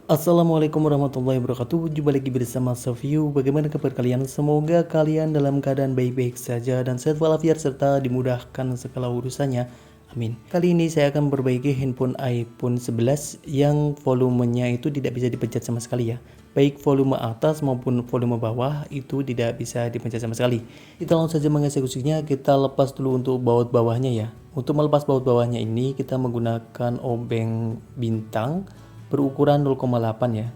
Assalamualaikum warahmatullahi wabarakatuh. Jumpa lagi bersama Savio. Bagaimana kabar kalian? Semoga kalian dalam keadaan baik-baik saja dan sehat walafiat serta dimudahkan segala urusannya. Amin. Kali ini saya akan memperbaiki handphone iPhone 11 yang volumenya itu tidak bisa dipencet sama sekali ya. Baik volume atas maupun volume bawah itu tidak bisa dipencet sama sekali. Kita langsung saja mengeksekusinya. Kita lepas dulu untuk baut bawahnya ya. Untuk melepas baut bawahnya ini kita menggunakan obeng bintang berukuran 0,8 ya.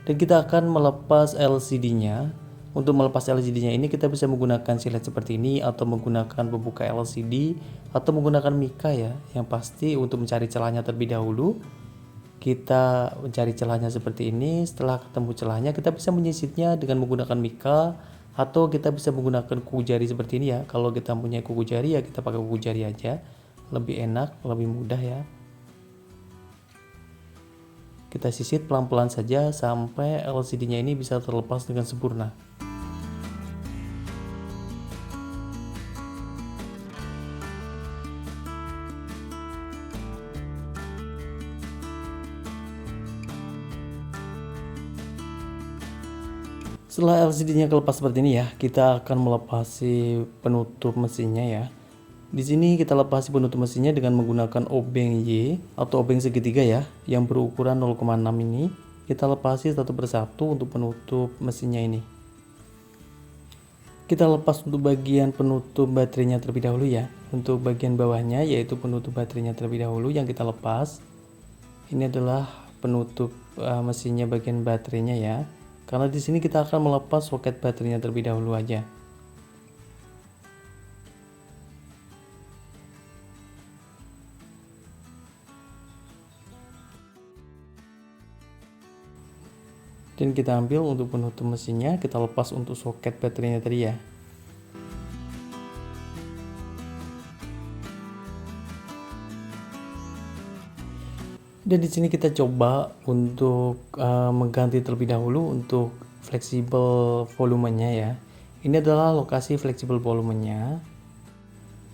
Dan kita akan melepas LCD-nya. Untuk melepas LCD-nya ini kita bisa menggunakan silet seperti ini atau menggunakan pembuka LCD atau menggunakan mika ya. Yang pasti untuk mencari celahnya terlebih dahulu kita mencari celahnya seperti ini. Setelah ketemu celahnya kita bisa menyisitnya dengan menggunakan mika atau kita bisa menggunakan kuku jari seperti ini ya. Kalau kita punya kuku jari ya kita pakai kuku jari aja. Lebih enak, lebih mudah ya. Kita sisit pelan-pelan saja sampai LCD-nya ini bisa terlepas dengan sempurna. Setelah LCD-nya kelepas seperti ini ya, kita akan melepasi penutup mesinnya ya. Di sini kita lepasi penutup mesinnya dengan menggunakan obeng Y atau obeng segitiga ya, yang berukuran 0,6 ini. Kita lepasi satu persatu untuk penutup mesinnya ini. Kita lepas untuk bagian penutup baterainya terlebih dahulu ya. Untuk bagian bawahnya yaitu penutup baterainya terlebih dahulu yang kita lepas. Ini adalah penutup mesinnya bagian baterainya ya. Karena di sini kita akan melepas soket baterainya terlebih dahulu aja. Dan kita ambil untuk penutup mesinnya, kita lepas untuk soket baterainya tadi ya. Dan di sini kita coba untuk mengganti terlebih dahulu untuk fleksibel volumenya ya. Ini adalah lokasi fleksibel volumenya.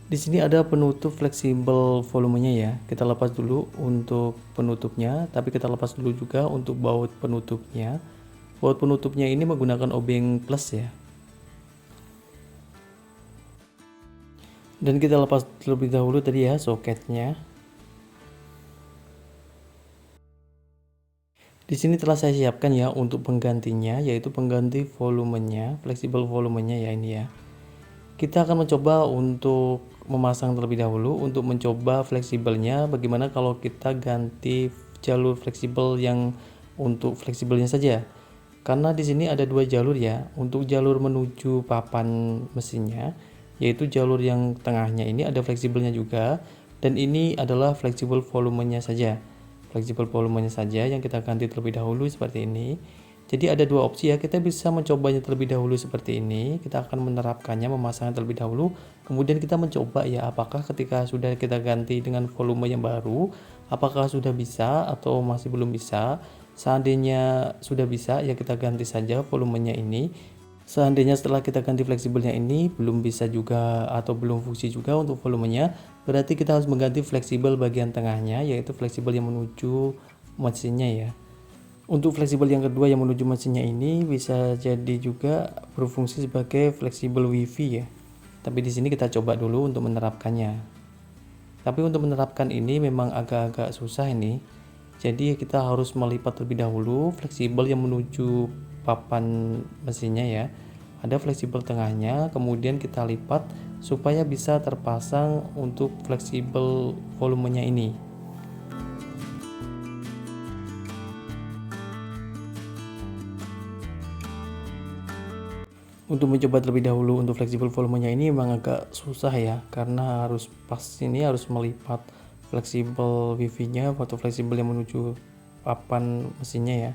Di sini ada penutup fleksibel volumenya ya. Kita lepas dulu untuk penutupnya, tapi kita lepas dulu juga untuk baut penutupnya. Baut penutupnya ini menggunakan obeng plus ya. Dan kita lepas terlebih dahulu tadi ya soketnya. Di sini telah saya siapkan ya untuk penggantinya, yaitu pengganti volumenya, fleksibel volumenya ya ini ya. Kita akan mencoba untuk memasang terlebih dahulu untuk mencoba fleksibelnya. Bagaimana kalau kita ganti jalur fleksibel yang untuk fleksibelnya saja? Karena di sini ada dua jalur ya. Untuk jalur menuju papan mesinnya, yaitu jalur yang tengahnya ini ada fleksibelnya juga, dan ini adalah fleksibel volumenya saja. Fleksibel volumenya saja yang kita ganti terlebih dahulu seperti ini. Jadi ada dua opsi ya, kita bisa mencobanya terlebih dahulu seperti ini. Kita akan menerapkannya, memasangnya terlebih dahulu. Kemudian kita mencoba ya, apakah ketika sudah kita ganti dengan volume yang baru, apakah sudah bisa atau masih belum bisa. Seandainya sudah bisa ya kita ganti saja volumenya ini. Seandainya setelah kita ganti fleksibelnya ini belum bisa juga atau belum fungsi juga untuk volumenya, berarti kita harus mengganti fleksibel bagian tengahnya, yaitu fleksibel yang menuju mesinnya ya. Untuk fleksibel yang kedua yang menuju mesinnya ini bisa jadi juga berfungsi sebagai fleksibel wifi ya. Tapi di sini kita coba dulu untuk menerapkannya. Tapi untuk menerapkan ini memang agak-agak susah ini. Jadi kita harus melipat terlebih dahulu fleksibel yang menuju papan mesinnya ya. Ada fleksibel tengahnya, kemudian kita lipat supaya bisa terpasang untuk fleksibel volumenya ini. Untuk mencoba terlebih dahulu untuk fleksibel volumenya ini memang agak susah ya, karena harus pas ini harus melipat fleksibel wifi-nya atau fleksibel yang menuju papan mesinnya ya.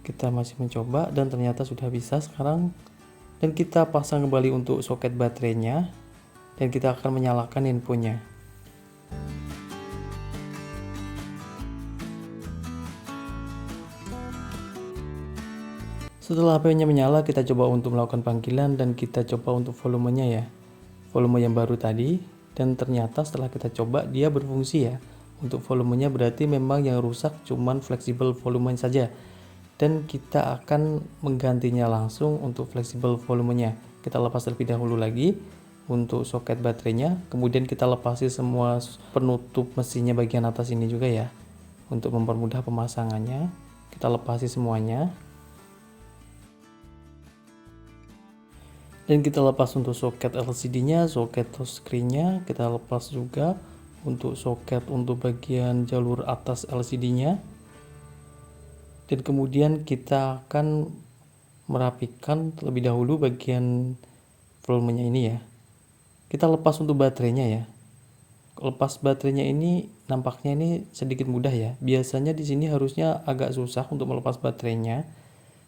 Kita masih mencoba dan ternyata sudah bisa sekarang. Dan kita pasang kembali untuk soket baterainya dan kita akan menyalakan handphonenya. Setelah HP-nya menyala, kita coba untuk melakukan panggilan dan kita coba untuk volumenya ya. Volume yang baru tadi, dan ternyata setelah kita coba dia berfungsi ya Untuk volumenya berarti memang yang rusak cuman fleksibel volumenya saja, dan kita akan menggantinya langsung untuk fleksibel volumenya. Kita lepas terlebih dahulu lagi untuk soket baterainya, kemudian kita lepasi semua penutup mesinnya bagian atas ini juga ya, untuk mempermudah pemasangannya. Kita lepasi semuanya, dan kita lepas untuk soket LCD-nya, soket touchscreen-nya kita lepas juga, untuk soket untuk bagian jalur atas LCD-nya. Dan kemudian kita akan merapikan terlebih dahulu bagian volumenya ini ya. Kita lepas untuk baterainya ya. Lepas baterainya ini nampaknya ini sedikit mudah ya. Biasanya di sini harusnya agak susah untuk melepas baterainya.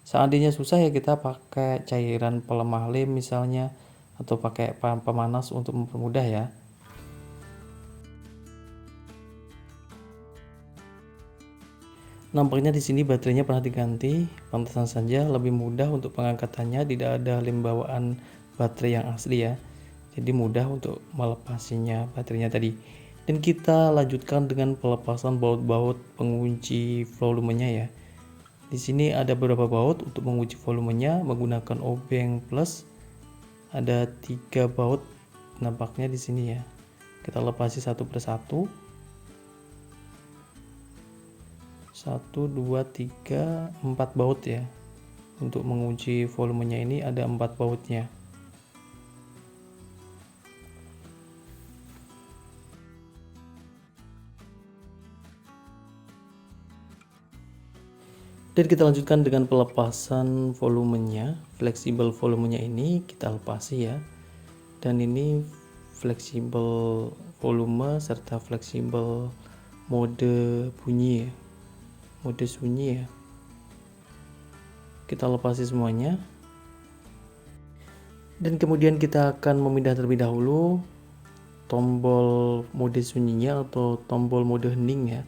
Seandainya susah ya kita pakai cairan pelemah lem misalnya, atau pakai pemanas untuk mempermudah ya. Nampaknya di sini baterainya pernah diganti, pantasan saja lebih mudah untuk pengangkatannya, tidak ada lem bawaan baterai yang asli ya. Jadi mudah untuk melepasinya baterainya tadi. Dan kita lanjutkan dengan pelepasan baut-baut pengunci volumenya ya. Di sini ada beberapa baut untuk mengunci volumenya menggunakan obeng plus. Ada 3 baut nampaknya di sini ya. Kita lepasi satu persatu. 1, 2, 3, 4 baut ya. Untuk mengunci volumenya ini ada 4 bautnya. Dan kita lanjutkan dengan pelepasan volumenya. Fleksibel volumenya ini kita lepasi ya. Dan ini fleksibel volume serta fleksibel mode bunyi ya. Mode sunyi ya. Kita lepasi semuanya. Dan kemudian kita akan memindah terlebih dahulu tombol mode sunyinya atau tombol mode hening ya.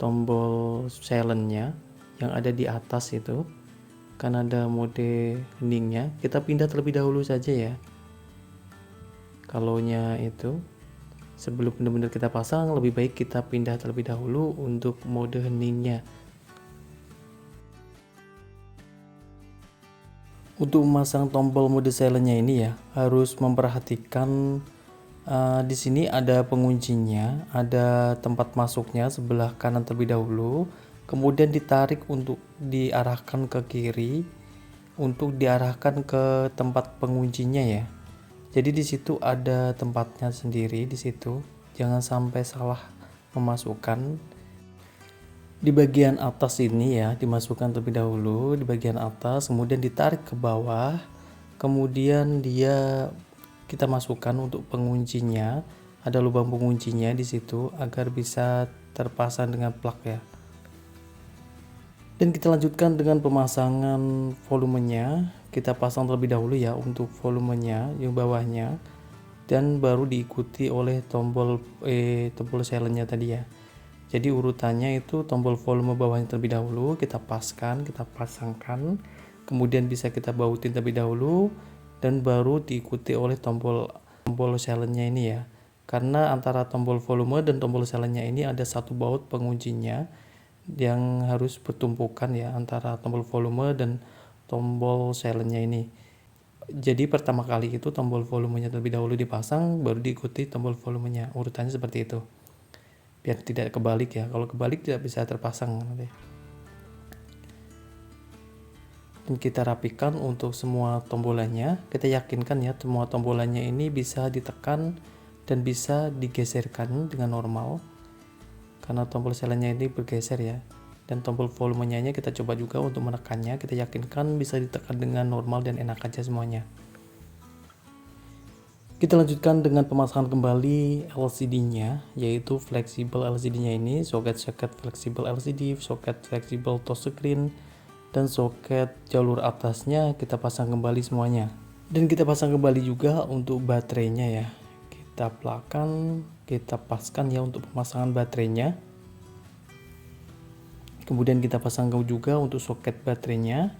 Tombol silentnya yang ada di atas itu. Kan ada mode heningnya. Kita pindah terlebih dahulu saja ya. Kalaunya itu sebelum benar-benar kita pasang, lebih baik kita pindah terlebih dahulu untuk mode heningnya. Untuk memasang tombol mode silentnya ini ya, harus memperhatikan di sini ada penguncinya, ada tempat masuknya sebelah kanan terlebih dahulu, kemudian ditarik untuk diarahkan ke kiri, untuk diarahkan ke tempat penguncinya ya. Jadi di situ ada tempatnya sendiri di situ. Jangan sampai salah memasukkan. Di bagian atas ini ya, dimasukkan terlebih dahulu di bagian atas, kemudian ditarik ke bawah. Kemudian kita masukkan untuk penguncinya. Ada lubang penguncinya di situ agar bisa terpasang dengan plug ya. Dan kita lanjutkan dengan pemasangan volumenya. Kita pasang terlebih dahulu ya untuk volumenya yang bawahnya, dan baru diikuti oleh tombol silentnya tadi ya. Jadi urutannya itu tombol volume bawahnya terlebih dahulu kita paskan, kita pasangkan, kemudian bisa kita bautin terlebih dahulu, dan baru diikuti oleh tombol silentnya ini ya. Karena antara tombol volume dan tombol silentnya ini ada satu baut penguncinya yang harus bertumpukan ya, antara tombol volume dan tombol silentnya ini. Jadi pertama kali itu tombol volumenya terlebih dahulu dipasang, baru diikuti tombol volumenya. Urutannya seperti itu, biar tidak kebalik ya. Kalau kebalik tidak bisa terpasang nanti. Dan kita rapikan untuk semua tombolannya. Kita yakinkan ya semua tombolannya ini bisa ditekan dan bisa digeserkan dengan normal, karena tombol silentnya ini bergeser ya. Dan tombol volumenya kita coba juga untuk menekannya, kita yakinkan bisa ditekan dengan normal dan enak aja semuanya. Kita lanjutkan dengan pemasangan kembali LCD-nya, yaitu fleksibel LCD-nya ini, soket-soket fleksibel LCD, soket fleksibel touchscreen, dan soket jalur atasnya kita pasang kembali semuanya. Dan kita pasang kembali juga untuk baterainya ya. Kita plugkan, kita paskan ya untuk pemasangan baterainya. Kemudian kita pasang juga untuk soket baterainya,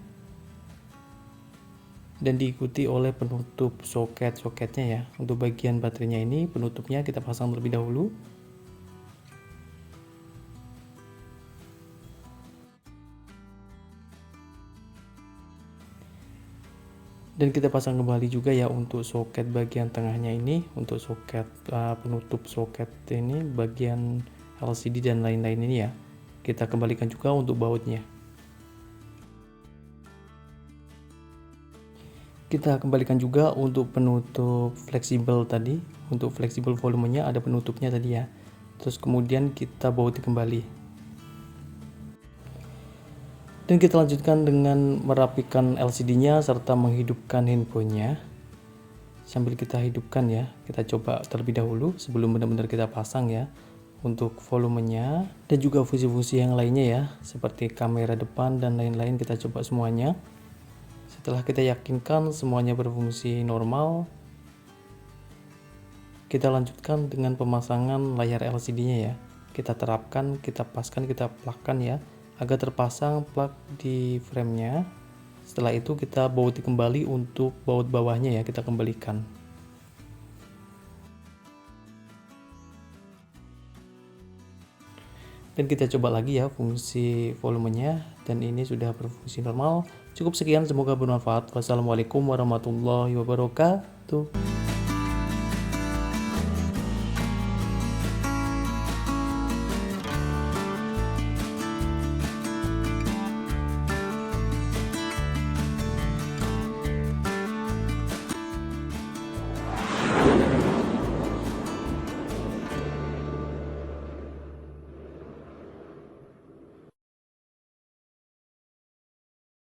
dan diikuti oleh penutup soket-soketnya ya. Untuk bagian baterainya ini penutupnya kita pasang terlebih dahulu. Dan kita pasang kembali juga ya untuk soket bagian tengahnya ini, untuk soket penutup soket ini bagian LCD dan lain-lain ini ya. Kita kembalikan juga untuk bautnya. Kita kembalikan juga untuk penutup fleksibel tadi, untuk fleksibel volumenya ada penutupnya tadi ya. Terus kemudian kita bauti kembali. Dan kita lanjutkan dengan merapikan LCD-nya serta menghidupkan handphonenya. Sambil kita hidupkan ya, kita coba terlebih dahulu sebelum benar-benar kita pasang ya. Untuk volumenya dan juga fungsi-fungsi yang lainnya ya, seperti kamera depan dan lain-lain kita coba semuanya. Setelah kita yakinkan semuanya berfungsi normal, kita lanjutkan dengan pemasangan layar LCD-nya ya. Kita terapkan, kita paskan, kita plakkan ya, agar terpasang plak di framenya. Setelah itu kita bauti kembali untuk baut bawahnya ya, kita kembalikan. Dan kita coba lagi ya fungsi volumenya, dan ini sudah berfungsi normal. Cukup sekian, semoga bermanfaat. Wassalamualaikum warahmatullahi wabarakatuh.